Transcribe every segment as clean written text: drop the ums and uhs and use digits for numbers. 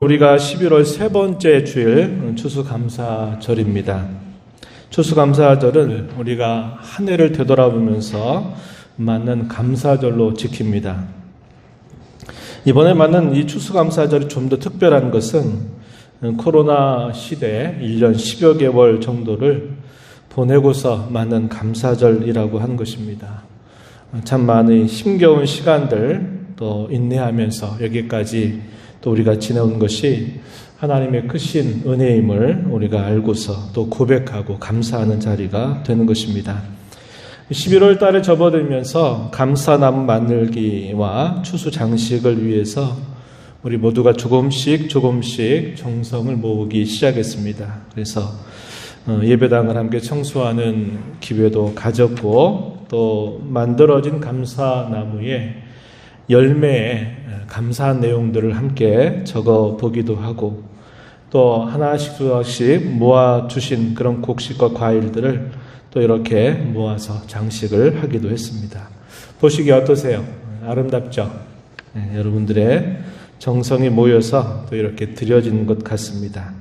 우리가 11월 세 번째 주일 추수감사절입니다. 추수감사절은 우리가 한 해를 되돌아보면서 맞는 감사절로 지킵니다. 이번에 맞는 이 추수감사절이 좀 더 특별한 것은 코로나 시대 1년 10여 개월 정도를 보내고서 맞는 감사절이라고 하는 것입니다. 참 많은 힘겨운 시간들 또 인내하면서 여기까지 또 우리가 지내온 것이 하나님의 크신 은혜임을 우리가 알고서 또 고백하고 감사하는 자리가 되는 것입니다. 11월 달에 접어들면서 감사나무 만들기와 추수 장식을 위해서 우리 모두가 조금씩 정성을 모으기 시작했습니다. 그래서 예배당을 함께 청소하는 기회도 가졌고 또 만들어진 감사나무에 열매에 감사한 내용들을 함께 적어 보기도 하고 또 하나씩 모아주신 그런 곡식과 과일들을 또 이렇게 모아서 장식을 하기도 했습니다. 보시기 어떠세요? 아름답죠? 네, 여러분들의 정성이 모여서 또 이렇게 드려지는 것 같습니다.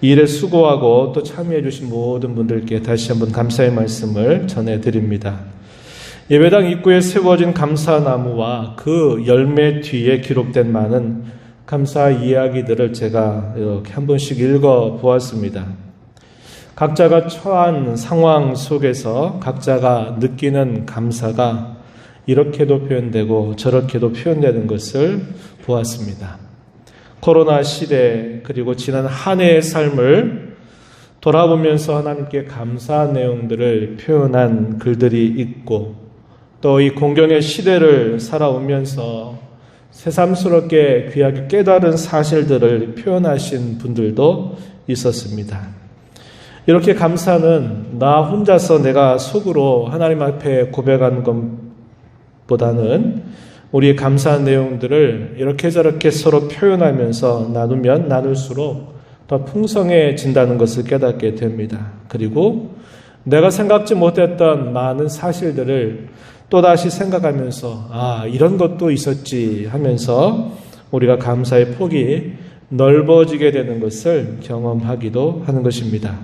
이 일에 수고하고 또 참여해 주신 모든 분들께 다시 한번 감사의 말씀을 전해드립니다. 예배당 입구에 세워진 감사나무와 그 열매 뒤에 기록된 많은 감사 이야기들을 제가 이렇게 한 번씩 읽어보았습니다. 각자가 처한 상황 속에서 각자가 느끼는 감사가 이렇게도 표현되고 저렇게도 표현되는 것을 보았습니다. 코로나 시대 그리고 지난 한 해의 삶을 돌아보면서 하나님께 감사한 내용들을 표현한 글들이 있고 또 이 공경의 시대를 살아오면서 새삼스럽게 귀하게 깨달은 사실들을 표현하신 분들도 있었습니다. 이렇게 감사는 나 혼자서 내가 속으로 하나님 앞에 고백하는 것보다는 우리의 감사한 내용들을 이렇게 저렇게 서로 표현하면서 나누면 나눌수록 더 풍성해진다는 것을 깨닫게 됩니다. 그리고 내가 생각지 못했던 많은 사실들을 또다시 생각하면서 이런 것도 있었지 하면서 우리가 감사의 폭이 넓어지게 되는 것을 경험하기도 하는 것입니다.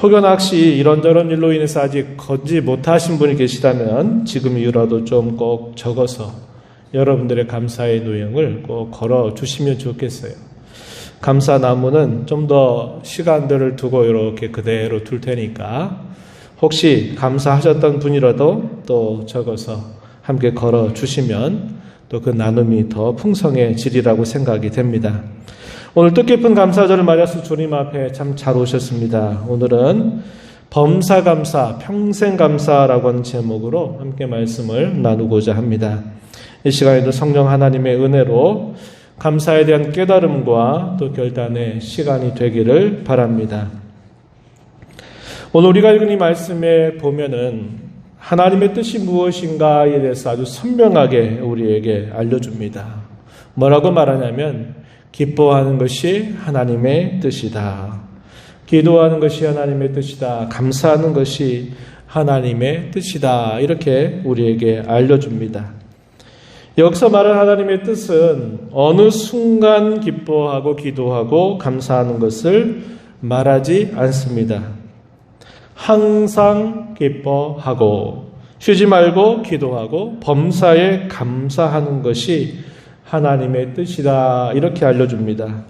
혹여나혹시 이런저런 일로 인해서 아직 걷지 못하신 분이 계시다면 지금 이후라도 좀 꼭 적어서 여러분들의 감사의 내용을 꼭 걸어주시면 좋겠어요. 감사나무는 좀 더 시간들을 두고 이렇게 그대로 둘 테니까 혹시 감사하셨던 분이라도 또 적어서 함께 걸어주시면 또 그 나눔이 더 풍성해지리라고 생각이 됩니다. 오늘 뜻깊은 감사절을 맞아서 주님 앞에 참 잘 오셨습니다. 오늘은 범사감사, 평생감사라고 하는 제목으로 함께 말씀을 나누고자 합니다. 이 시간에도 성령 하나님의 은혜로 감사에 대한 깨달음과 또 결단의 시간이 되기를 바랍니다. 오늘 우리가 읽은 이 말씀에 보면은 하나님의 뜻이 무엇인가에 대해서 아주 선명하게 우리에게 알려줍니다. 뭐라고 말하냐면 기뻐하는 것이 하나님의 뜻이다. 기도하는 것이 하나님의 뜻이다. 감사하는 것이 하나님의 뜻이다. 이렇게 우리에게 알려줍니다. 여기서 말하는 하나님의 뜻은 어느 순간 기뻐하고 기도하고 감사하는 것을 말하지 않습니다. 항상 기뻐하고 쉬지 말고 기도하고 범사에 감사하는 것이 하나님의 뜻이다. 이렇게 알려줍니다.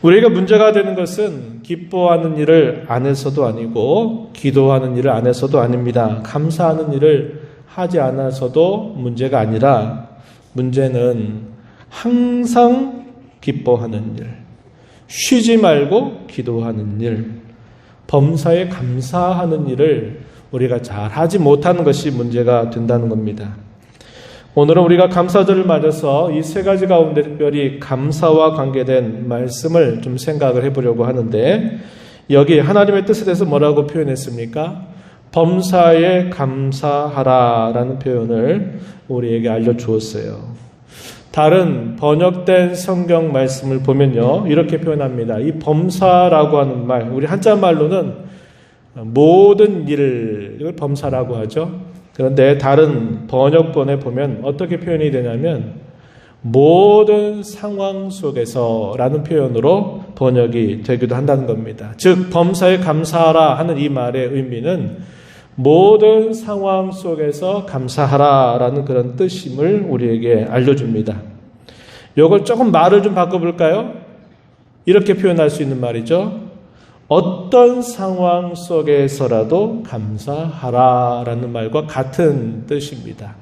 우리가 문제가 되는 것은 기뻐하는 일을 안 해서도 아니고 기도하는 일을 안 해서도 아닙니다. 감사하는 일을 하지 않아서도 문제가 아니라 문제는 항상 기뻐하는 일, 쉬지 말고 기도하는 일, 범사에 감사하는 일을 우리가 잘 하지 못하는 것이 문제가 된다는 겁니다. 오늘은 우리가 감사절을 맞아서 이 세 가지 가운데 특별히 감사와 관계된 말씀을 좀 생각을 해보려고 하는데 여기 하나님의 뜻에 대해서 뭐라고 표현했습니까? 범사에 감사하라 라는 표현을 우리에게 알려주었어요. 다른 번역된 성경 말씀을 보면요 이렇게 표현합니다. 이 범사라고 하는 말, 우리 한자 말로는 모든 일을 이걸 범사라고 하죠. 그런데 다른 번역본에 보면 어떻게 표현이 되냐면 모든 상황 속에서라는 표현으로 번역이 되기도 한다는 겁니다. 즉 범사에 감사하라 하는 이 말의 의미는 모든 상황 속에서 감사하라라는 그런 뜻임을 우리에게 알려줍니다. 이걸 조금 말을 좀 바꿔볼까요? 이렇게 표현할 수 있는 말이죠. 어떤 상황 속에서라도 감사하라라는 말과 같은 뜻입니다.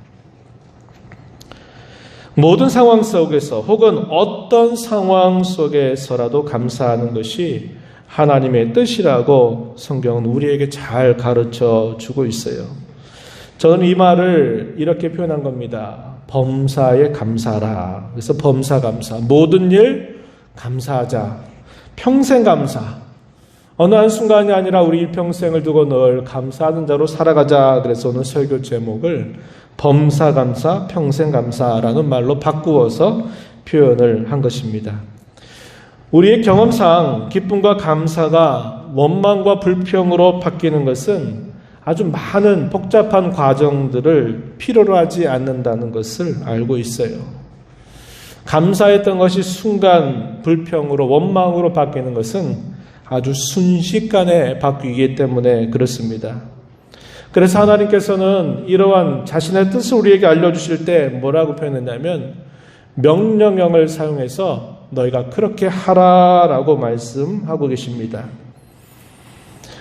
모든 상황 속에서 혹은 어떤 상황 속에서라도 감사하는 것이 하나님의 뜻이라고 성경은 우리에게 잘 가르쳐 주고 있어요. 저는 이 말을 이렇게 표현한 겁니다. 범사에 감사하라. 그래서 범사 감사. 모든 일 감사하자. 평생 감사. 어느 한순간이 아니라 우리 일평생을 두고 늘 감사하는 자로 살아가자. 그래서 오늘 설교 제목을 범사 감사, 평생 감사라는 말로 바꾸어서 표현을 한 것입니다. 우리의 경험상 기쁨과 감사가 원망과 불평으로 바뀌는 것은 아주 많은 복잡한 과정들을 필요로 하지 않는다는 것을 알고 있어요. 감사했던 것이 순간 불평으로 원망으로 바뀌는 것은 아주 순식간에 바뀌기 때문에 그렇습니다. 그래서 하나님께서는 이러한 자신의 뜻을 우리에게 알려주실 때 뭐라고 표현했냐면 명령형을 사용해서 너희가 그렇게 하라라고 말씀하고 계십니다.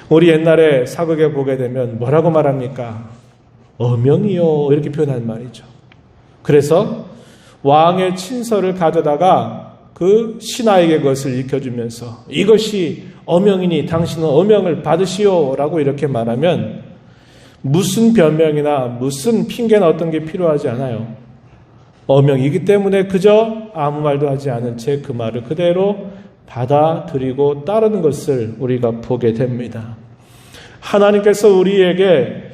우리 옛날에 사극에 보게 되면 뭐라고 말합니까? 어명이요 이렇게 표현한 말이죠. 그래서 왕의 친서를 가져다가 그 신하에게 그것을 읽혀주면서 이것이 어명이니 당신은 어명을 받으시오라고 이렇게 말하면 무슨 변명이나 무슨 핑계나 어떤 게 필요하지 않아요. 어명이기 때문에 그저 아무 말도 하지 않은 채 그 말을 그대로 받아들이고 따르는 것을 우리가 보게 됩니다. 하나님께서 우리에게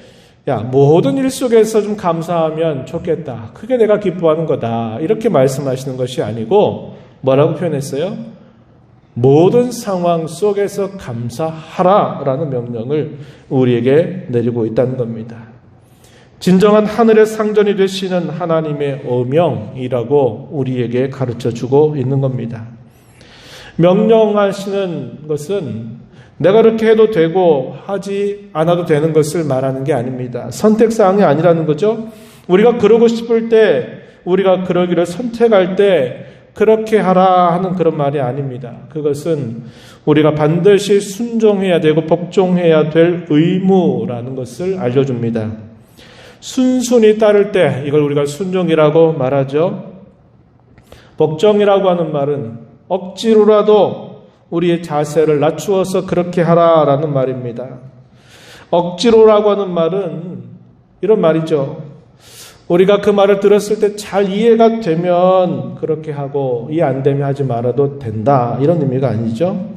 모든 일 속에서 좀 감사하면 좋겠다. 그게 내가 기뻐하는 거다. 이렇게 말씀하시는 것이 아니고 뭐라고 표현했어요? 모든 상황 속에서 감사하라라는 명령을 우리에게 내리고 있다는 겁니다. 진정한 하늘의 상전이 되시는 하나님의 어명이라고 우리에게 가르쳐주고 있는 겁니다. 명령하시는 것은 내가 그렇게 해도 되고 하지 않아도 되는 것을 말하는 게 아닙니다. 선택사항이 아니라는 거죠. 우리가 그러고 싶을 때, 우리가 그러기를 선택할 때 그렇게 하라 하는 그런 말이 아닙니다. 그것은 우리가 반드시 순종해야 되고 복종해야 될 의무라는 것을 알려줍니다. 순순히 따를 때 이걸 우리가 순종이라고 말하죠. 복종이라고 하는 말은 억지로라도 우리의 자세를 낮추어서 그렇게 하라라는 말입니다. 억지로라고 하는 말은 이런 말이죠. 우리가 그 말을 들었을 때 잘 이해가 되면 그렇게 하고 이해 안 되면 하지 말아도 된다. 이런 의미가 아니죠.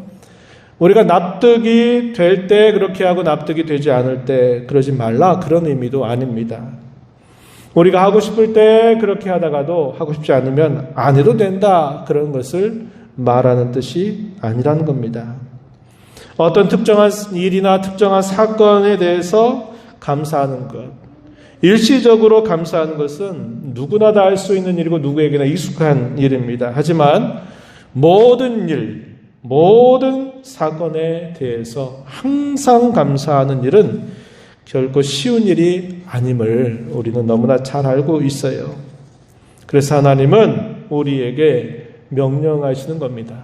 우리가 납득이 될 때 그렇게 하고 납득이 되지 않을 때 그러지 말라. 그런 의미도 아닙니다. 우리가 하고 싶을 때 그렇게 하다가도 하고 싶지 않으면 안 해도 된다. 그런 것을 말하는 뜻이 아니라는 겁니다. 어떤 특정한 일이나 특정한 사건에 대해서 감사하는 것. 일시적으로 감사하는 것은 누구나 다 할 수 있는 일이고 누구에게나 익숙한 일입니다. 하지만 모든 일, 모든 사건에 대해서 항상 감사하는 일은 결코 쉬운 일이 아님을 우리는 너무나 잘 알고 있어요. 그래서 하나님은 우리에게 명령하시는 겁니다.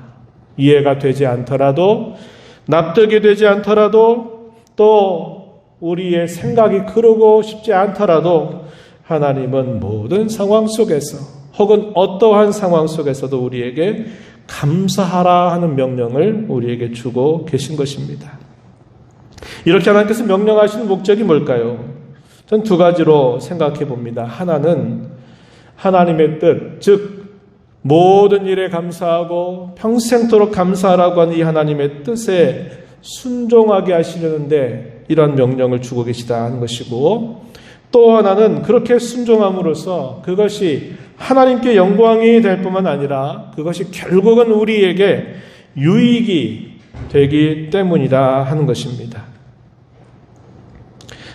이해가 되지 않더라도, 납득이 되지 않더라도, 또 우리의 생각이 그러고 싶지 않더라도 하나님은 모든 상황 속에서 혹은 어떠한 상황 속에서도 우리에게 감사하라 하는 명령을 우리에게 주고 계신 것입니다. 이렇게 하나님께서 명령하시는 목적이 뭘까요? 전 두 가지로 생각해 봅니다. 하나는 하나님의 뜻, 즉 모든 일에 감사하고 평생토록 감사하라고 하는 이 하나님의 뜻에 순종하게 하시려는데 이런 명령을 주고 계시다 하는 것이고, 또 하나는 그렇게 순종함으로써 그것이 하나님께 영광이 될 뿐만 아니라 그것이 결국은 우리에게 유익이 되기 때문이다 하는 것입니다.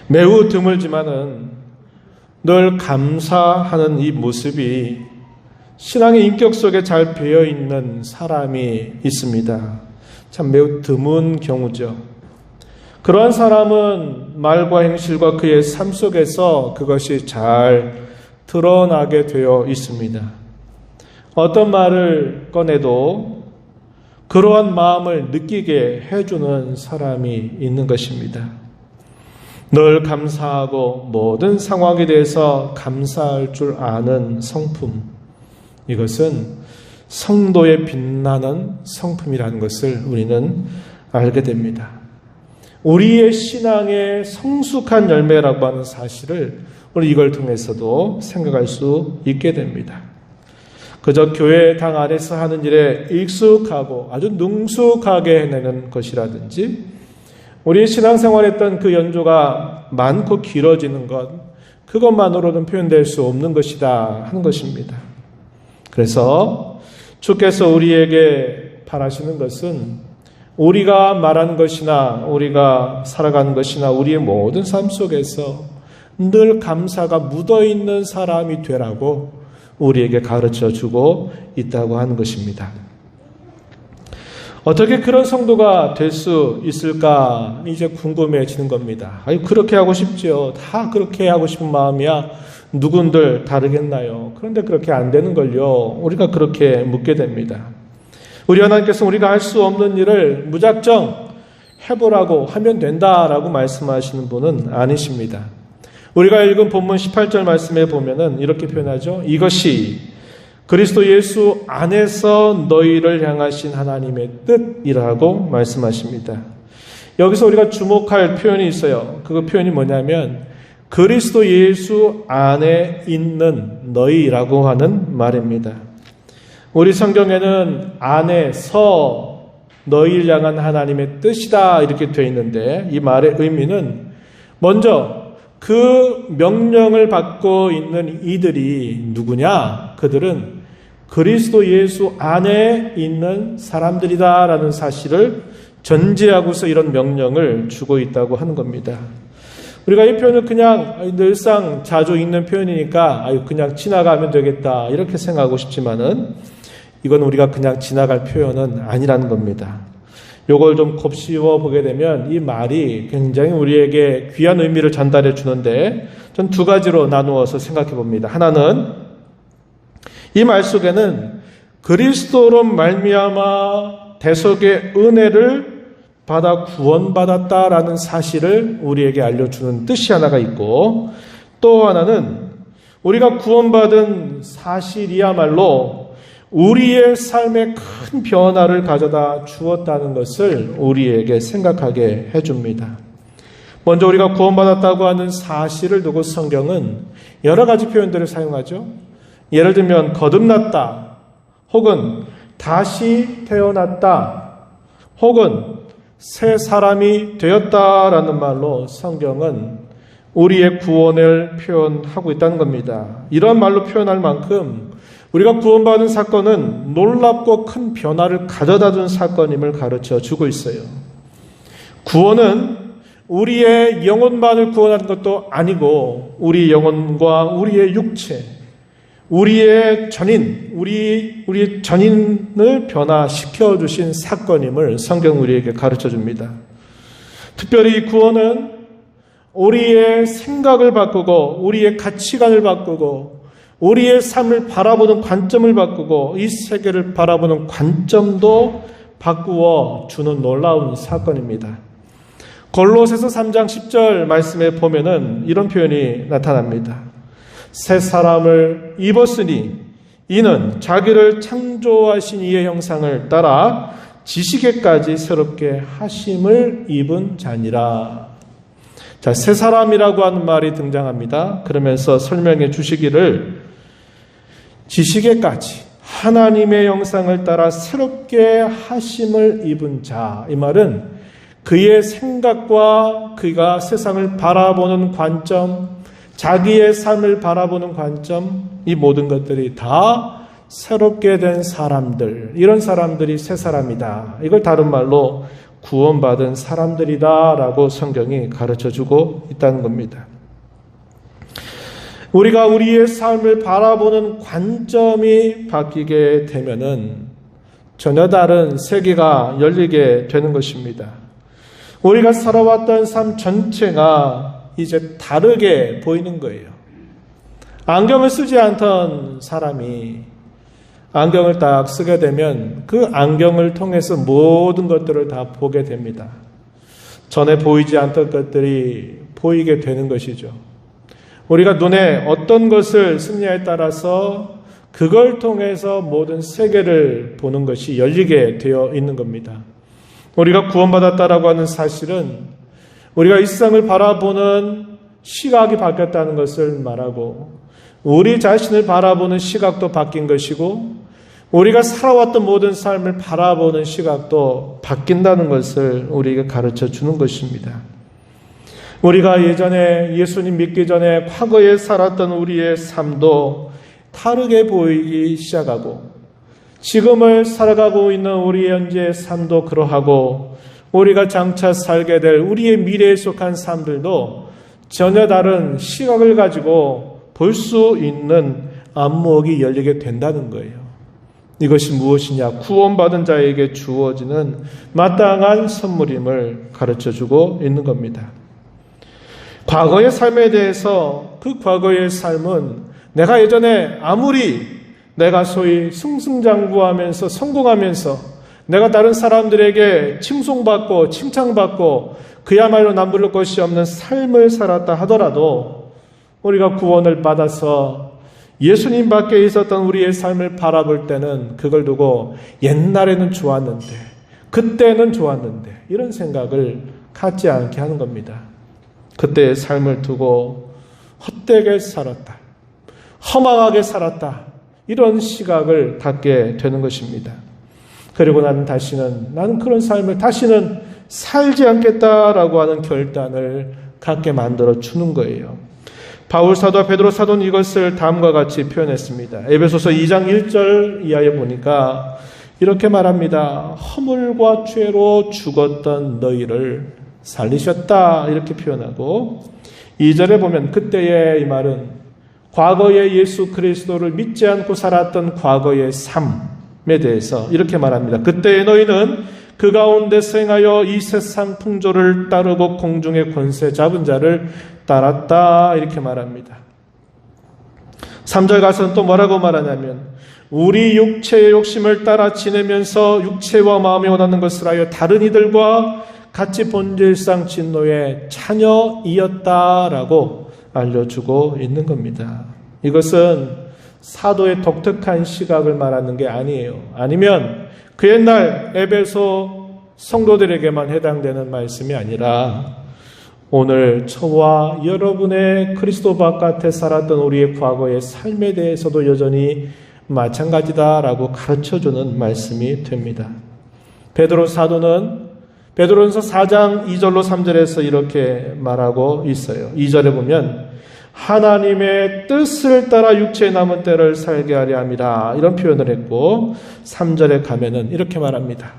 매우 드물지만은 늘 감사하는 이 모습이 신앙의 인격 속에 잘 배어 있는 사람이 있습니다. 참 매우 드문 경우죠. 그러한 사람은 말과 행실과 그의 삶 속에서 그것이 잘 드러나게 되어 있습니다. 어떤 말을 꺼내도 그러한 마음을 느끼게 해주는 사람이 있는 것입니다. 늘 감사하고 모든 상황에 대해서 감사할 줄 아는 성품, 이것은 성도의 빛나는 성품이라는 것을 우리는 알게 됩니다. 우리의 신앙의 성숙한 열매라고 하는 사실을 우리 이걸 통해서도 생각할 수 있게 됩니다. 그저 교회 당 안에서 하는 일에 익숙하고 아주 능숙하게 해내는 것이라든지 우리의 신앙생활했던 그 연조가 많고 길어지는 것, 그것만으로는 표현될 수 없는 것이다 하는 것입니다. 그래서 주께서 우리에게 바라시는 것은 우리가 말하는 것이나 우리가 살아가는 것이나 우리의 모든 삶 속에서 늘 감사가 묻어있는 사람이 되라고 우리에게 가르쳐 주고 있다고 하는 것입니다. 어떻게 그런 성도가 될 수 있을까 이제 궁금해지는 겁니다. 그렇게 하고 싶지요. 다 그렇게 하고 싶은 마음이야 누군들 다르겠나요? 그런데 그렇게 안 되는 걸요. 우리가 그렇게 묻게 됩니다. 우리 하나님께서 우리가 할 수 없는 일을 무작정 해보라고 하면 된다라고 말씀하시는 분은 아니십니다. 우리가 읽은 본문 18절 말씀에 보면은 이렇게 표현하죠. 이것이 그리스도 예수 안에서 너희를 향하신 하나님의 뜻이라고 말씀하십니다. 여기서 우리가 주목할 표현이 있어요. 그 표현이 뭐냐면 그리스도 예수 안에 있는 너희라고 하는 말입니다. 우리 성경에는 안에서 너희를 향한 하나님의 뜻이다 이렇게 되어 있는데 이 말의 의미는 먼저 그 명령을 받고 있는 이들이 누구냐? 그들은 그리스도 예수 안에 있는 사람들이다라는 사실을 전제하고서 이런 명령을 주고 있다고 하는 겁니다. 우리가 이 표현을 그냥 늘상 자주 읽는 표현이니까 그냥 지나가면 되겠다 이렇게 생각하고 싶지만은 이건 우리가 그냥 지나갈 표현은 아니라는 겁니다. 요걸 좀 곱씹어 보게 되면 이 말이 굉장히 우리에게 귀한 의미를 전달해 주는데 전 두 가지로 나누어서 생각해 봅니다. 하나는 이 말 속에는 그리스도로 말미암아 대속의 은혜를 받아 구원받았다라는 사실을 우리에게 알려주는 뜻이 하나가 있고 또 하나는 우리가 구원받은 사실이야말로 우리의 삶에 큰 변화를 가져다 주었다는 것을 우리에게 생각하게 해줍니다. 먼저 우리가 구원받았다고 하는 사실을 두고 성경은 여러 가지 표현들을 사용하죠. 예를 들면 거듭났다, 혹은 다시 태어났다, 혹은 새 사람이 되었다라는 말로 성경은 우리의 구원을 표현하고 있다는 겁니다. 이런 말로 표현할 만큼 우리가 구원받은 사건은 놀랍고 큰 변화를 가져다 준 사건임을 가르쳐 주고 있어요. 구원은 우리의 영혼만을 구원하는 것도 아니고 우리 영혼과 우리의 육체, 우리의 전인, 우리의 전인을 변화시켜 주신 사건임을 성경 우리에게 가르쳐 줍니다. 특별히 구원은 우리의 생각을 바꾸고 우리의 가치관을 바꾸고 우리의 삶을 바라보는 관점을 바꾸고 이 세계를 바라보는 관점도 바꾸어 주는 놀라운 사건입니다. 골로새서 3장 10절 말씀에 보면은 이런 표현이 나타납니다. 새 사람을 입었으니 이는 자기를 창조하신 이의 형상을 따라 지식에까지 새롭게 하심을 입은 자니라. 자, 새 사람이라고 하는 말이 등장합니다. 그러면서 설명해 주시기를 지식에까지 하나님의 형상을 따라 새롭게 하심을 입은 자. 이 말은 그의 생각과 그가 세상을 바라보는 관점, 자기의 삶을 바라보는 관점, 이 모든 것들이 다 새롭게 된 사람들, 이런 사람들이 새 사람이다. 이걸 다른 말로 구원받은 사람들이다 라고 성경이 가르쳐주고 있다는 겁니다. 우리가 우리의 삶을 바라보는 관점이 바뀌게 되면은 전혀 다른 세계가 열리게 되는 것입니다. 우리가 살아왔던 삶 전체가 이제 다르게 보이는 거예요. 안경을 쓰지 않던 사람이 안경을 딱 쓰게 되면 그 안경을 통해서 모든 것들을 다 보게 됩니다. 전에 보이지 않던 것들이 보이게 되는 것이죠. 우리가 눈에 어떤 것을 쓰느냐에 따라서 그걸 통해서 모든 세계를 보는 것이 열리게 되어 있는 겁니다. 우리가 구원받았다라고 하는 사실은 우리가 이 세상을 바라보는 시각이 바뀌었다는 것을 말하고 우리 자신을 바라보는 시각도 바뀐 것이고 우리가 살아왔던 모든 삶을 바라보는 시각도 바뀐다는 것을 우리에게 가르쳐 주는 것입니다. 우리가 예전에 예수님 믿기 전에 과거에 살았던 우리의 삶도 다르게 보이기 시작하고 지금을 살아가고 있는 우리의 현재의 삶도 그러하고 우리가 장차 살게 될 우리의 미래에 속한 삶들도 전혀 다른 시각을 가지고 볼 수 있는 안목이 열리게 된다는 거예요. 이것이 무엇이냐? 구원받은 자에게 주어지는 마땅한 선물임을 가르쳐주고 있는 겁니다. 과거의 삶에 대해서 그 과거의 삶은 내가 예전에 아무리 내가 소위 승승장구하면서 성공하면서 내가 다른 사람들에게 칭송받고 칭찬받고 그야말로 남부를 것이 없는 삶을 살았다 하더라도 우리가 구원을 받아서 예수님 밖에 있었던 우리의 삶을 바라볼 때는 그걸 두고 옛날에는 좋았는데 그때는 좋았는데 이런 생각을 갖지 않게 하는 겁니다. 그때의 삶을 두고 헛되게 살았다. 허망하게 살았다. 이런 시각을 갖게 되는 것입니다. 그리고 나는 그런 삶을 다시는 살지 않겠다라고 하는 결단을 갖게 만들어 주는 거예요. 바울 사도와 베드로 사도는 이것을 다음과 같이 표현했습니다. 에베소서 2장 1절 이하에 보니까 이렇게 말합니다. 허물과 죄로 죽었던 너희를 살리셨다 이렇게 표현하고 2절에 보면 그때의 이 말은 과거의 예수 그리스도를 믿지 않고 살았던 과거의 삶에 대해서 이렇게 말합니다. 그때의 너희는 그 가운데서 행하여 이 세상 풍조를 따르고 공중의 권세 잡은 자를 따랐다 이렇게 말합니다. 3절 가서는 또 뭐라고 말하냐면 우리 육체의 욕심을 따라 지내면서 육체와 마음이 원하는 것을 하여 다른 이들과 같이 본질상 진노의 자녀이었다라고 알려주고 있는 겁니다. 이것은 사도의 독특한 시각을 말하는 게 아니에요. 아니면 그 옛날 에베소 성도들에게만 해당되는 말씀이 아니라 오늘 저와 여러분의 그리스도 바깥에 살았던 우리의 과거의 삶에 대해서도 여전히 마찬가지다라고 가르쳐주는 말씀이 됩니다. 베드로 사도는 베드로전서 4장 2절로 3절에서 이렇게 말하고 있어요. 2절에 보면 하나님의 뜻을 따라 육체에 남은 때를 살게 하려 함이라 이런 표현을 했고 3절에 가면은 이렇게 말합니다.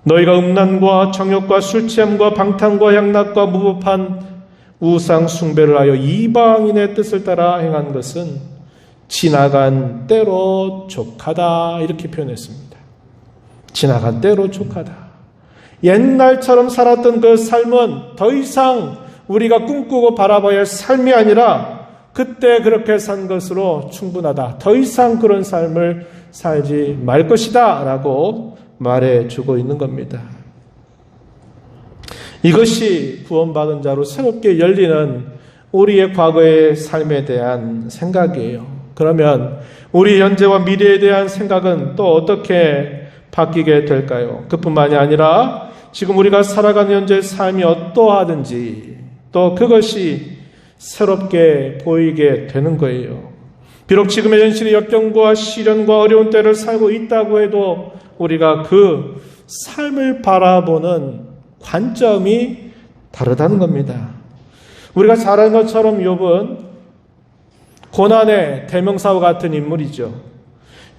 너희가 음란과 정욕과 술취함과 방탕과 향락과 무법한 우상 숭배를 하여 이방인의 뜻을 따라 행한 것은 지나간 때로 족하다 이렇게 표현했습니다. 지나간 때로 족하다. 옛날처럼 살았던 그 삶은 더 이상 우리가 꿈꾸고 바라봐야 할 삶이 아니라 그때 그렇게 산 것으로 충분하다. 더 이상 그런 삶을 살지 말 것이다 라고 말해주고 있는 겁니다. 이것이 구원받은 자로 새롭게 열리는 우리의 과거의 삶에 대한 생각이에요. 그러면 우리 현재와 미래에 대한 생각은 또 어떻게 바뀌게 될까요? 그뿐만이 아니라 지금 우리가 살아가는 현재의 삶이 어떠하든지 또 그것이 새롭게 보이게 되는 거예요. 비록 지금의 현실이 역경과 시련과 어려운 때를 살고 있다고 해도 우리가 그 삶을 바라보는 관점이 다르다는 겁니다. 우리가 잘 아는 것처럼 욥은 고난의 대명사와 같은 인물이죠.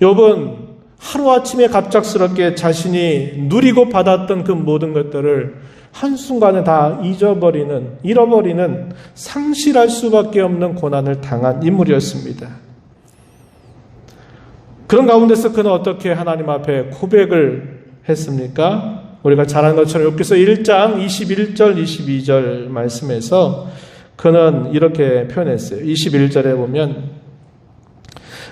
욥은 하루아침에 갑작스럽게 자신이 누리고 받았던 그 모든 것들을 한순간에 다 잃어버리는 상실할 수밖에 없는 고난을 당한 인물이었습니다. 그런 가운데서 그는 어떻게 하나님 앞에 고백을 했습니까? 우리가 잘 아는 것처럼 욥기서 1장 21절 22절 말씀에서 그는 이렇게 표현했어요. 21절에 보면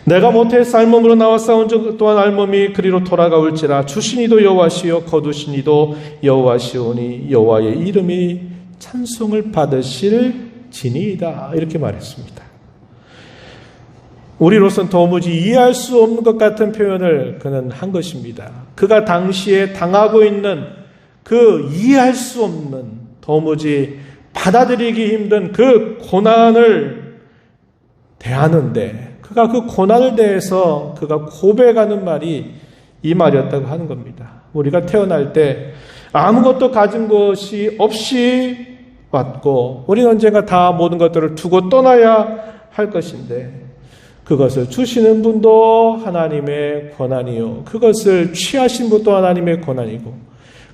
내가 모태에서 알몸으로 나와 싸운 적 또한 알몸이 그리로 돌아가올지라 주시니도 여호와시요 거두시니도 여호와시오니 여호와의 이름이 찬송을 받으실 지니이다. 이렇게 말했습니다. 우리로서는 도무지 이해할 수 없는 것 같은 표현을 그는 한 것입니다. 그가 당시에 당하고 있는 그 이해할 수 없는 도무지 받아들이기 힘든 그 고난을 대하는데 그가 그 고난을 대해서 그가 고백하는 말이 이 말이었다고 하는 겁니다. 우리가 태어날 때 아무것도 가진 것이 없이 왔고 우리는 언젠가 다 모든 것들을 두고 떠나야 할 것인데 그것을 주시는 분도 하나님의 권한이요. 그것을 취하신 분도 하나님의 권한이고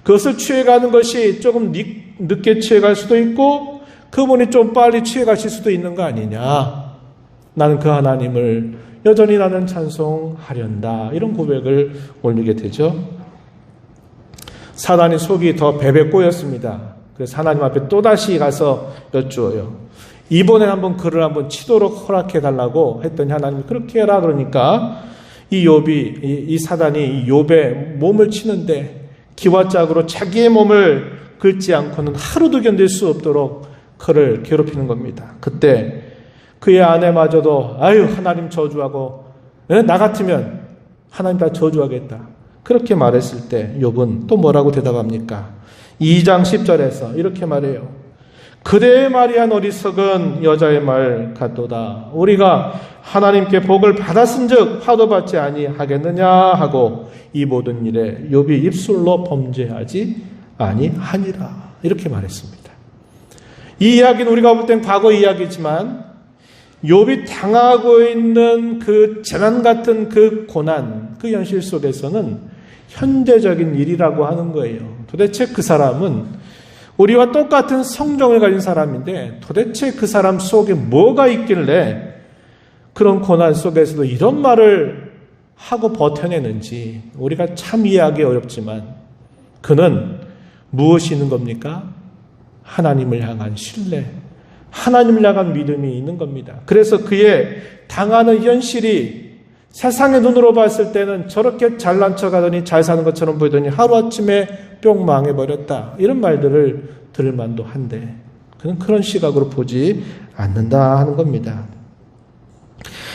그것을 취해가는 것이 조금 늦게 취해갈 수도 있고 그분이 좀 빨리 취해가실 수도 있는 거 아니냐. 나는 그 하나님을 여전히 나는 찬송하련다. 이런 고백을 올리게 되죠. 사단의 속이 더 베베 꼬였습니다. 그래서 하나님 앞에 또다시 가서 여쭈어요. 이번엔 한번 그를 한번 치도록 허락해달라고 했더니 하나님이 그렇게 해라 그러니까 이 사단이 욥의 몸을 치는데 기와 짝으로 자기의 몸을 긁지 않고는 하루도 견딜 수 없도록 그를 괴롭히는 겁니다. 그때 그의 아내마저도 아유 하나님 저주하고 나 같으면 하나님 다 저주하겠다. 그렇게 말했을 때 욥은 또 뭐라고 대답합니까? 2장 10절에서 이렇게 말해요. 그대의 말이한 어리석은 여자의 말 같도다. 우리가 하나님께 복을 받았은즉 화도 받지 아니하겠느냐 하고 이 모든 일에 욥이 입술로 범죄하지 아니하니라. 이렇게 말했습니다. 이 이야기는 우리가 볼 땐 과거 이야기지만 욥이 당하고 있는 그 재난 같은 그 고난, 그 현실 속에서는 현재적인 일이라고 하는 거예요. 도대체 그 사람은 우리와 똑같은 성정을 가진 사람인데 도대체 그 사람 속에 뭐가 있길래 그런 고난 속에서도 이런 말을 하고 버텨내는지 우리가 참 이해하기 어렵지만 그는 무엇이 있는 겁니까? 하나님을 향한 신뢰, 하나님을 향한 믿음이 있는 겁니다. 그래서 그의 당하는 현실이 세상의 눈으로 봤을 때는 저렇게 잘난 척하더니 잘 사는 것처럼 보이더니 하루아침에 뿅 망해버렸다. 이런 말들을 들을 만도 한데 그는 그런 시각으로 보지 않는다 하는 겁니다.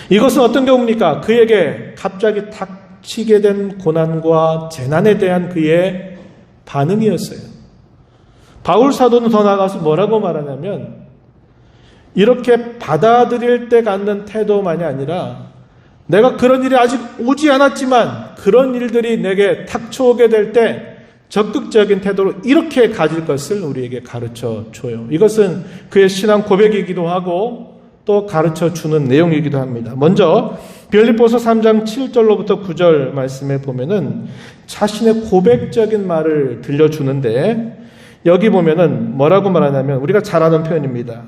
이것은 어떤 경우입니까? 그에게 갑자기 닥치게 된 고난과 재난에 대한 그의 반응이었어요. 바울 사도는 더 나아가서 뭐라고 말하냐면 이렇게 받아들일 때 갖는 태도만이 아니라 내가 그런 일이 아직 오지 않았지만 그런 일들이 내게 닥쳐오게 될 때 적극적인 태도로 이렇게 가질 것을 우리에게 가르쳐 줘요. 이것은 그의 신앙 고백이기도 하고 또 가르쳐 주는 내용이기도 합니다. 먼저 빌립보서 3장 7절로부터 9절 말씀에 보면은 자신의 고백적인 말을 들려주는데 여기 보면은 뭐라고 말하냐면 우리가 잘 아는 표현입니다.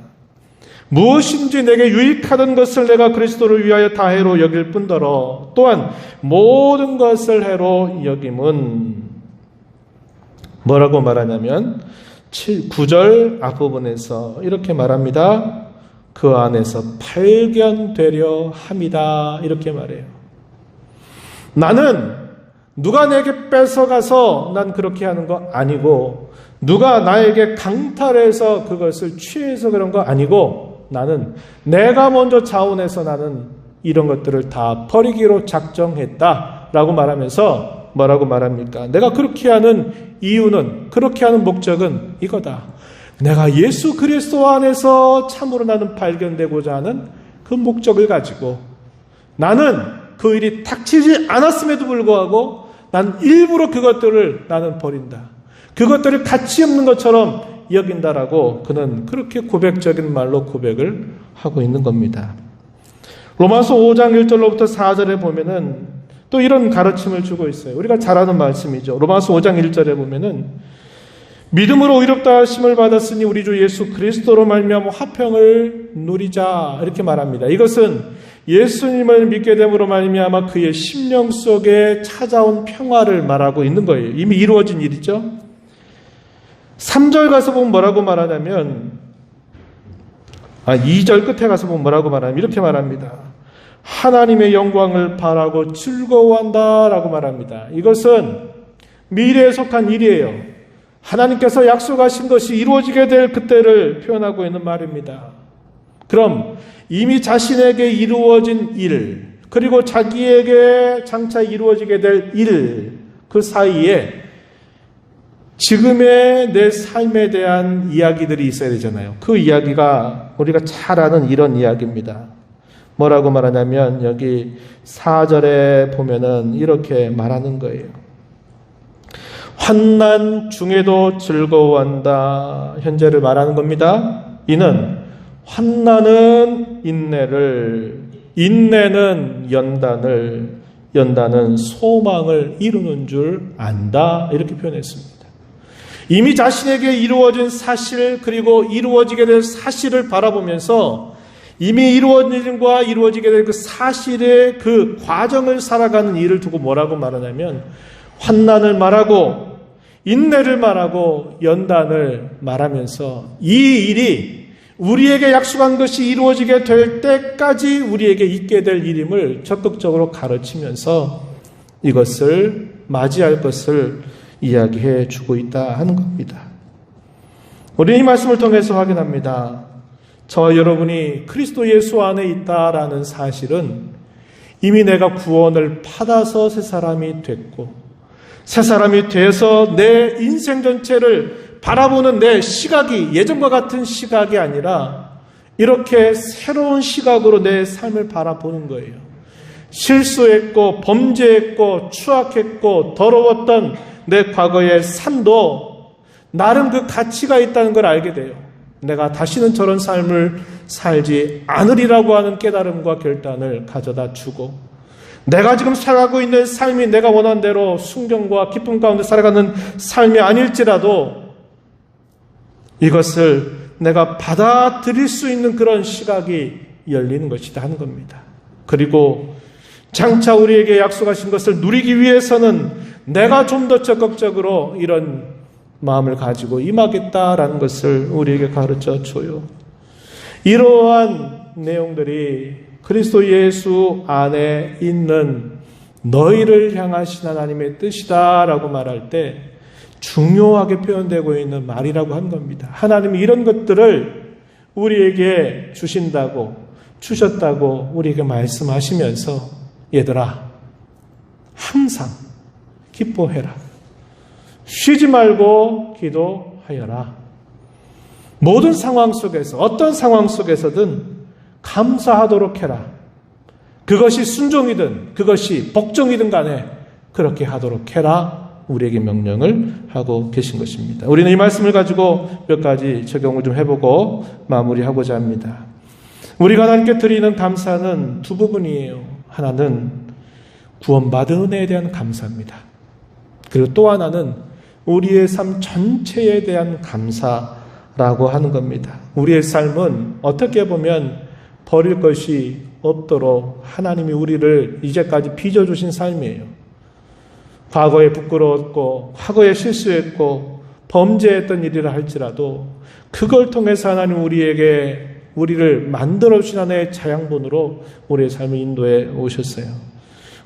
무엇인지 내게 유익하던 것을 내가 그리스도를 위하여 다 해로 여길 뿐더러 또한 모든 것을 해로 여김은 뭐라고 말하냐면 9절 앞부분에서 이렇게 말합니다. 그 안에서 발견되려 함이다. 이렇게 말해요. 나는 누가 내게 뺏어가서 난 그렇게 하는 거 아니고 누가 나에게 강탈해서 그것을 취해서 그런 거 아니고 나는 내가 먼저 자원해서 나는 이런 것들을 다 버리기로 작정했다라고 말하면서 뭐라고 말합니까? 내가 그렇게 하는 이유는 그렇게 하는 목적은 이거다. 내가 예수 그리스도 안에서 참으로 나는 발견되고자 하는 그 목적을 가지고 나는 그 일이 닥치지 않았음에도 불구하고 난 일부러 그것들을 나는 버린다. 그것들을 가치 없는 것처럼 여긴다라고 그는 그렇게 고백적인 말로 고백을 하고 있는 겁니다. 로마서 5장 1절로부터 4절에 보면은 또 이런 가르침을 주고 있어요. 우리가 잘 아는 말씀이죠. 로마서 5장 1절에 보면은 믿음으로 의롭다 하심을 받았으니 우리 주 예수 그리스도로 말미암아 화평을 누리자 이렇게 말합니다. 이것은 예수님을 믿게 됨으로 말미암아 그의 심령 속에 찾아온 평화를 말하고 있는 거예요. 이미 이루어진 일이죠. 3절 가서 보면 뭐라고 말하냐면 2절 끝에 가서 보면 뭐라고 말하냐면 이렇게 말합니다. 하나님의 영광을 바라고 즐거워한다 라고 말합니다. 이것은 미래에 속한 일이에요. 하나님께서 약속하신 것이 이루어지게 될 그때를 표현하고 있는 말입니다. 그럼 이미 자신에게 이루어진 일, 그리고 자기에게 장차 이루어지게 될 일, 그 사이에 지금의 내 삶에 대한 이야기들이 있어야 되잖아요. 그 이야기가 우리가 잘 아는 이런 이야기입니다. 뭐라고 말하냐면 여기 4절에 보면은 이렇게 말하는 거예요. 환난 중에도 즐거워한다. 현재를 말하는 겁니다. 이는 환난은 인내를, 인내는 연단을, 연단은 소망을 이루는 줄 안다. 이렇게 표현했습니다. 이미 자신에게 이루어진 사실 그리고 이루어지게 될 사실을 바라보면서 이미 이루어진 일과 이루어지게 될 그 사실의 그 과정을 살아가는 일을 두고 뭐라고 말하냐면 환난을 말하고 인내를 말하고 연단을 말하면서 이 일이 우리에게 약속한 것이 이루어지게 될 때까지 우리에게 있게 될 일임을 적극적으로 가르치면서 이것을 맞이할 것을 이야기해 주고 있다 하는 겁니다. 우리는 이 말씀을 통해서 확인합니다. 저와 여러분이 그리스도 예수 안에 있다라는 사실은 이미 내가 구원을 받아서 새 사람이 됐고 새 사람이 돼서 내 인생 전체를 바라보는 내 시각이 예전과 같은 시각이 아니라 이렇게 새로운 시각으로 내 삶을 바라보는 거예요. 실수했고 범죄했고 추악했고 더러웠던 내 과거의 삶도 나름 그 가치가 있다는 걸 알게 돼요. 내가 다시는 저런 삶을 살지 않으리라고 하는 깨달음과 결단을 가져다 주고 내가 지금 살아가고 있는 삶이 내가 원하는 대로 순경과 기쁨 가운데 살아가는 삶이 아닐지라도 이것을 내가 받아들일 수 있는 그런 시각이 열리는 것이다 하는 겁니다. 그리고 장차 우리에게 약속하신 것을 누리기 위해서는 내가 좀 더 적극적으로 이런 마음을 가지고 임하겠다라는 것을 우리에게 가르쳐 줘요. 이러한 내용들이 그리스도 예수 안에 있는 너희를 향하신 하나님의 뜻이다라고 말할 때 중요하게 표현되고 있는 말이라고 한 겁니다. 하나님이 이런 것들을 우리에게 주셨다고 우리에게 말씀하시면서 얘들아 항상 기뻐해라. 쉬지 말고 기도하여라. 모든 상황 속에서 어떤 상황 속에서든 감사하도록 해라. 그것이 순종이든 그것이 복종이든 간에 그렇게 하도록 해라. 우리에게 명령을 하고 계신 것입니다. 우리는 이 말씀을 가지고 몇 가지 적용을 좀 해보고 마무리하고자 합니다. 우리가 하나님께 드리는 감사는 두 부분이에요. 하나는 구원받은 은혜에 대한 감사입니다. 그리고 또 하나는 우리의 삶 전체에 대한 감사라고 하는 겁니다. 우리의 삶은 어떻게 보면 버릴 것이 없도록 하나님이 우리를 이제까지 빚어주신 삶이에요. 과거에 부끄러웠고 과거에 실수했고 범죄했던 일이라 할지라도 그걸 통해서 하나님 우리를 만들어주신 하나의 자양분으로 우리의 삶을 인도해 오셨어요.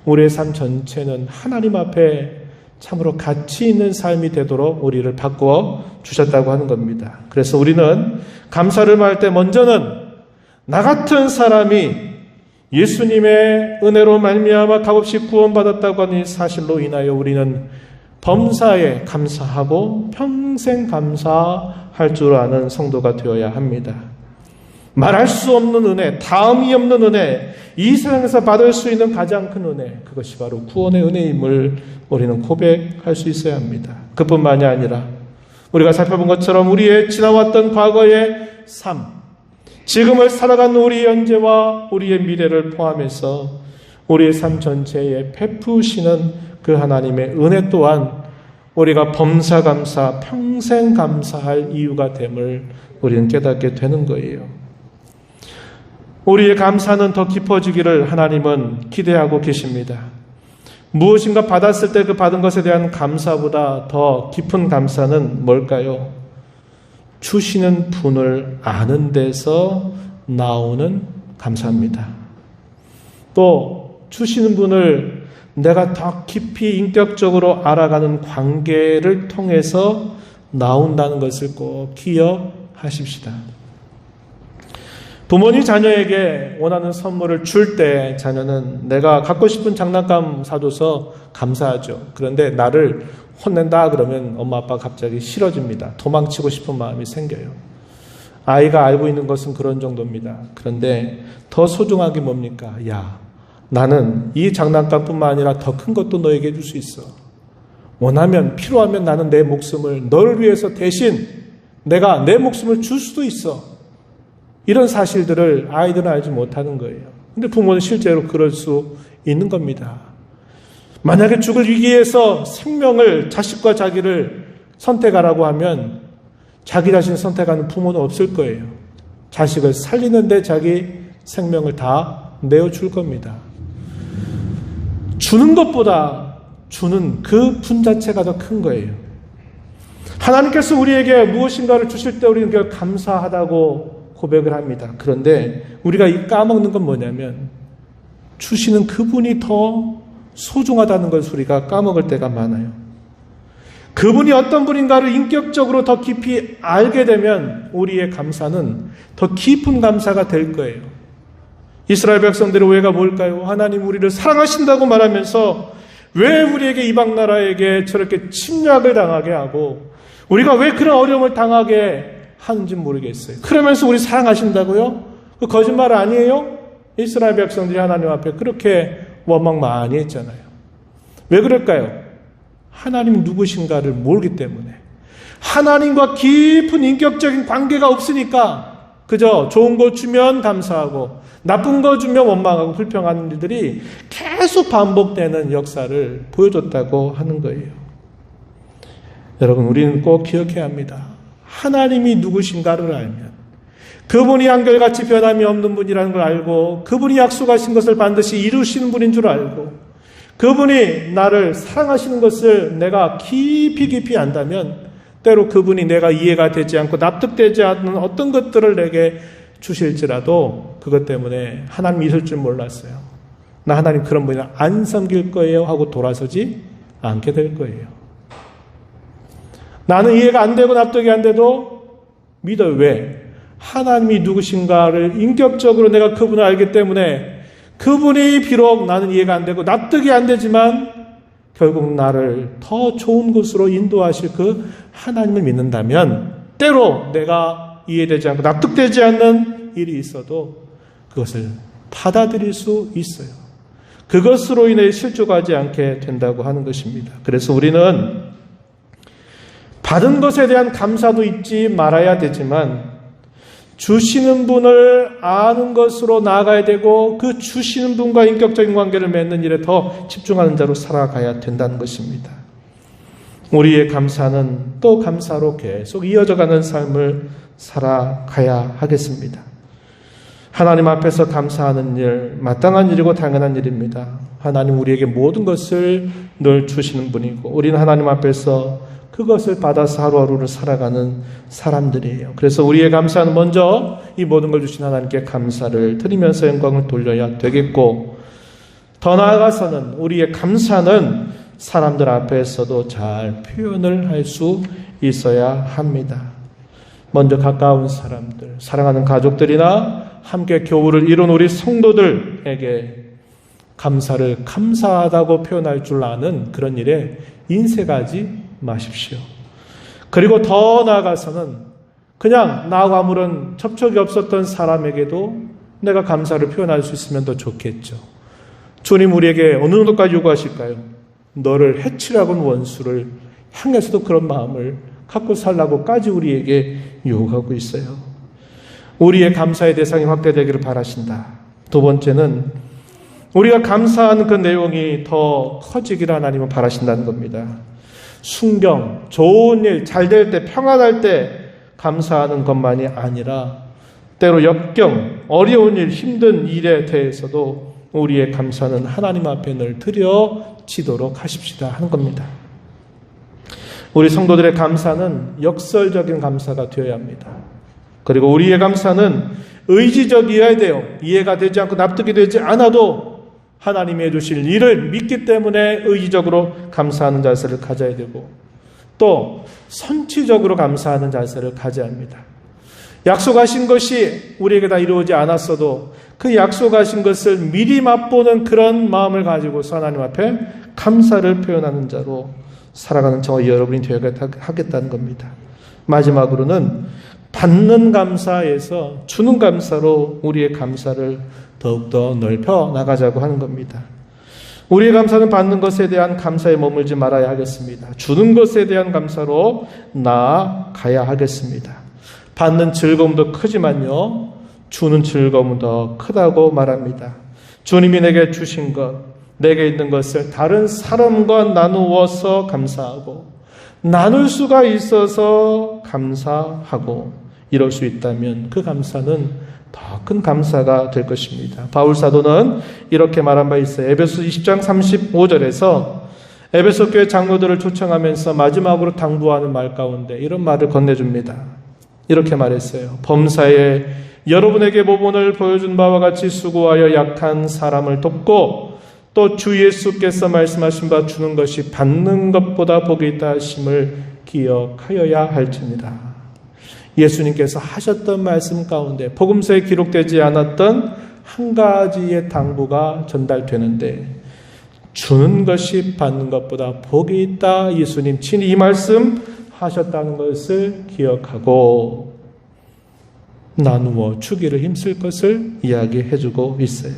우리의 삶 전체는 하나님 앞에 참으로 가치 있는 삶이 되도록 우리를 바꾸어 주셨다고 하는 겁니다. 그래서 우리는 감사를 말할 때 먼저는 나 같은 사람이 예수님의 은혜로 말미암아 값없이 구원받았다고 하는 사실로 인하여 우리는 범사에 감사하고 평생 감사할 줄 아는 성도가 되어야 합니다. 말할 수 없는 은혜, 다음이 없는 은혜, 이 세상에서 받을 수 있는 가장 큰 은혜, 그것이 바로 구원의 은혜임을 우리는 고백할 수 있어야 합니다. 그뿐만이 아니라 우리가 살펴본 것처럼 우리의 지나왔던 과거의 삶, 지금을 살아가는 우리의 현재와 우리의 미래를 포함해서 우리의 삶 전체에 베푸시는 그 하나님의 은혜 또한 우리가 범사감사, 평생 감사할 이유가 됨을 우리는 깨닫게 되는 거예요. 우리의 감사는 더 깊어지기를 하나님은 기대하고 계십니다. 무엇인가 받았을 때 그 받은 것에 대한 감사보다 더 깊은 감사는 뭘까요? 주시는 분을 아는 데서 나오는 감사입니다. 또 주시는 분을 내가 더 깊이 인격적으로 알아가는 관계를 통해서 나온다는 것을 꼭 기억하십시다. 부모님 자녀에게 원하는 선물을 줄 때 자녀는 내가 갖고 싶은 장난감 사줘서 감사하죠. 그런데 나를 혼낸다 그러면 엄마 아빠가 갑자기 싫어집니다. 도망치고 싶은 마음이 생겨요. 아이가 알고 있는 것은 그런 정도입니다. 그런데 더 소중한 게 뭡니까? 야, 나는 이 장난감뿐만 아니라 더 큰 것도 너에게 해줄 수 있어. 원하면, 필요하면 나는 내 목숨을 너를 위해서 대신 내가 내 목숨을 줄 수도 있어. 이런 사실들을 아이들은 알지 못하는 거예요. 근데 부모는 실제로 그럴 수 있는 겁니다. 만약에 죽을 위기에서 생명을, 자식과 자기를 선택하라고 하면 자기 자신을 선택하는 부모는 없을 거예요. 자식을 살리는데 자기 생명을 다 내어줄 겁니다. 주는 것보다 주는 그 분 자체가 더 큰 거예요. 하나님께서 우리에게 무엇인가를 주실 때 우리는 그걸 감사하다고 고백을 합니다. 그런데 우리가 이 까먹는 건 뭐냐면 주시는 그분이 더 소중하다는 것을 우리가 까먹을 때가 많아요. 그분이 어떤 분인가를 인격적으로 더 깊이 알게 되면 우리의 감사는 더 깊은 감사가 될 거예요. 이스라엘 백성들의 오해가 뭘까요? 하나님 우리를 사랑하신다고 말하면서 왜 우리에게 이방 나라에게 저렇게 침략을 당하게 하고 우리가 왜 그런 어려움을 당하게 하는지 모르겠어요. 그러면서 우리 사랑하신다고요? 그 거짓말 아니에요? 이스라엘 백성들이 하나님 앞에 그렇게 원망 많이 했잖아요. 왜 그럴까요? 하나님 누구신가를 모르기 때문에. 하나님과 깊은 인격적인 관계가 없으니까 그저 좋은 거 주면 감사하고 나쁜 거 주면 원망하고 불평하는 일들이 계속 반복되는 역사를 보여줬다고 하는 거예요. 여러분, 우리는 꼭 기억해야 합니다. 하나님이 누구신가를 알면 그분이 한결같이 변함이 없는 분이라는 걸 알고 그분이 약속하신 것을 반드시 이루시는 분인 줄 알고 그분이 나를 사랑하시는 것을 내가 깊이 안다면 때로 그분이 내가 이해가 되지 않고 납득되지 않는 어떤 것들을 내게 주실지라도 그것 때문에 하나님 있을 줄 몰랐어요. 나 하나님 그런 분이 안 섬길 거예요 하고 돌아서지 않게 될 거예요. 나는 이해가 안 되고 납득이 안 돼도 믿어요. 왜? 하나님이 누구신가를 인격적으로 내가 그분을 알기 때문에 그분이 비록 나는 이해가 안 되고 납득이 안 되지만 결국 나를 더 좋은 곳으로 인도하실 그 하나님을 믿는다면 때로 내가 이해되지 않고 납득되지 않는 일이 있어도 그것을 받아들일 수 있어요. 그것으로 인해 실족하지 않게 된다고 하는 것입니다. 그래서 우리는 받은 것에 대한 감사도 잊지 말아야 되지만 주시는 분을 아는 것으로 나아가야 되고 그 주시는 분과 인격적인 관계를 맺는 일에 더 집중하는 자로 살아가야 된다는 것입니다. 우리의 감사는 또 감사로 계속 이어져가는 삶을 살아가야 하겠습니다. 하나님 앞에서 감사하는 일, 마땅한 일이고 당연한 일입니다. 하나님 우리에게 모든 것을 늘 주시는 분이고 우리는 하나님 앞에서 그것을 받아서 하루하루를 살아가는 사람들이에요. 그래서 우리의 감사는 먼저 이 모든 걸 주신 하나님께 감사를 드리면서 영광을 돌려야 되겠고 더 나아가서는 우리의 감사는 사람들 앞에서도 잘 표현을 할 수 있어야 합니다. 먼저 가까운 사람들, 사랑하는 가족들이나 함께 교우를 이룬 우리 성도들에게 감사를 감사하다고 표현할 줄 아는 그런 일에 인색하지 마십시오. 그리고 더 나아가서는 그냥 나하고 아무런 접촉이 없었던 사람에게도 내가 감사를 표현할 수 있으면 더 좋겠죠. 주님 우리에게 어느 정도까지 요구하실까요? 너를 해치려고 한 원수를 향해서도 그런 마음을 갖고 살라고까지 우리에게 요구하고 있어요. 우리의 감사의 대상이 확대되기를 바라신다. 두 번째는 우리가 감사하는 그 내용이 더 커지기를 하나님은 바라신다는 겁니다. 순경, 좋은 일, 잘 될 때, 평안할 때 감사하는 것만이 아니라 때로 역경, 어려운 일, 힘든 일에 대해서도 우리의 감사는 하나님 앞에 늘 드려지도록 하십시다 하는 겁니다. 우리 성도들의 감사는 역설적인 감사가 되어야 합니다. 그리고 우리의 감사는 의지적이어야 돼요. 이해가 되지 않고 납득이 되지 않아도 하나님이 해주실 일을 믿기 때문에 의지적으로 감사하는 자세를 가져야 되고, 또 선취적으로 감사하는 자세를 가져야 합니다. 약속하신 것이 우리에게 다 이루어지지 않았어도 그 약속하신 것을 미리 맛보는 그런 마음을 가지고서 하나님 앞에 감사를 표현하는 자로 살아가는 저와 여러분이 되어야 하겠다는 겁니다. 마지막으로는 받는 감사에서 주는 감사로 우리의 감사를 더욱더 넓혀 나가자고 하는 겁니다. 우리의 감사는 받는 것에 대한 감사에 머물지 말아야 하겠습니다. 주는 것에 대한 감사로 나아가야 하겠습니다. 받는 즐거움도 크지만요, 주는 즐거움은 더 크다고 말합니다. 주님이 내게 주신 것, 내게 있는 것을 다른 사람과 나누어서 감사하고, 나눌 수가 있어서 감사하고, 이럴 수 있다면 그 감사는 더 큰 감사가 될 것입니다. 바울 사도는 이렇게 말한 바 있어요. 에베소 20장 35절에서 에베소 교회 장로들을 초청하면서 마지막으로 당부하는 말 가운데 이런 말을 건네줍니다. 이렇게 말했어요. 범사에 여러분에게 모본을 보여준 바와 같이 수고하여 약한 사람을 돕고, 또 주 예수께서 말씀하신 바 주는 것이 받는 것보다 복이 있다 하심을 기억하여야 할지니라. 예수님께서 하셨던 말씀 가운데 복음서에 기록되지 않았던 한 가지의 당부가 전달되는데, 주는 것이 받는 것보다 복이 있다. 예수님 친히 이 말씀 하셨다는 것을 기억하고 나누어 주기를 힘쓸 것을 이야기해주고 있어요.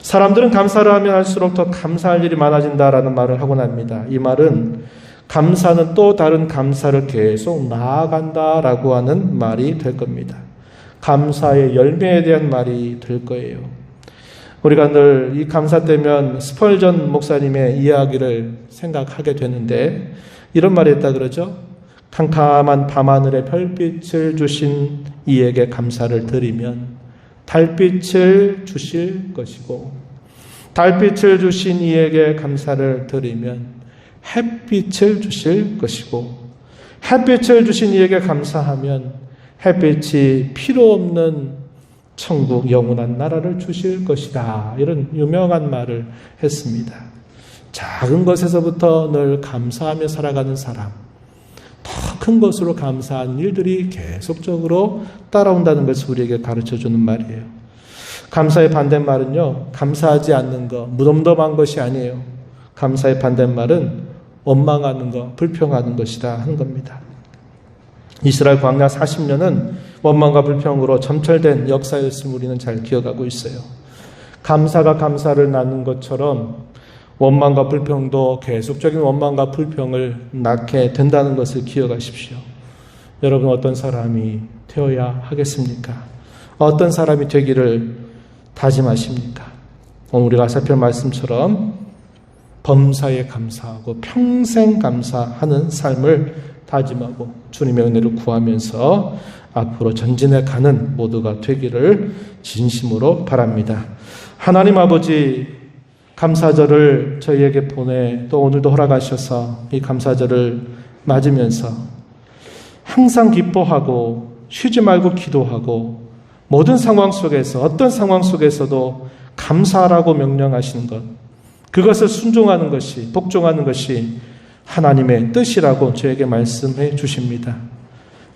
사람들은 감사를 하면 할수록 더 감사할 일이 많아진다라는 말을 하곤 합니다. 이 말은 감사는 또 다른 감사를 계속 나아간다라고 하는 말이 될 겁니다. 감사의 열매에 대한 말이 될 거예요. 우리가 늘 이 감사 때면 스펄전 목사님의 이야기를 생각하게 되는데, 이런 말이 있다 그러죠. 캄캄한 밤하늘에 별빛을 주신 이에게 감사를 드리면 달빛을 주실 것이고, 달빛을 주신 이에게 감사를 드리면 햇빛을 주실 것이고, 햇빛을 주신 이에게 감사하면 햇빛이 필요 없는 천국 영원한 나라를 주실 것이다. 이런 유명한 말을 했습니다. 작은 것에서부터 늘 감사하며 살아가는 사람, 더 큰 것으로 감사한 일들이 계속적으로 따라온다는 것을 우리에게 가르쳐주는 말이에요. 감사의 반대말은요, 감사하지 않는 것, 무덤덤한 것이 아니에요. 감사의 반대말은 원망하는 것, 불평하는 것이다 하는 겁니다. 이스라엘 광야 40년은 원망과 불평으로 점철된 역사였음을 우리는 잘 기억하고 있어요. 감사가 감사를 낳는 것처럼 원망과 불평도 계속적인 원망과 불평을 낳게 된다는 것을 기억하십시오. 여러분, 어떤 사람이 되어야 하겠습니까? 어떤 사람이 되기를 다짐하십니까? 오늘 우리가 살펴본 말씀처럼 범사에 감사하고 평생 감사하는 삶을 다짐하고 주님의 은혜를 구하면서 앞으로 전진해 가는 모두가 되기를 진심으로 바랍니다. 하나님 아버지, 감사절을 저희에게 보내 또 오늘도 허락하셔서 이 감사절을 맞으면서 항상 기뻐하고 쉬지 말고 기도하고 모든 상황 속에서, 어떤 상황 속에서도 감사하라고 명령하시는 것, 그것을 순종하는 것이, 복종하는 것이 하나님의 뜻이라고 저에게 말씀해 주십니다.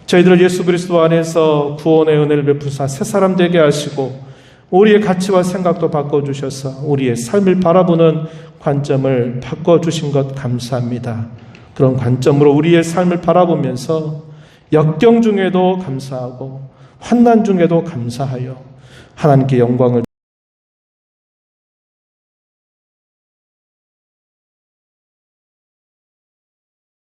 저희들을 예수 그리스도 안에서 구원의 은혜를 베푸사 새 사람 되게 하시고 우리의 가치와 생각도 바꿔주셔서 우리의 삶을 바라보는 관점을 바꿔주신 것 감사합니다. 그런 관점으로 우리의 삶을 바라보면서 역경 중에도 감사하고 환난 중에도 감사하여 하나님께 영광을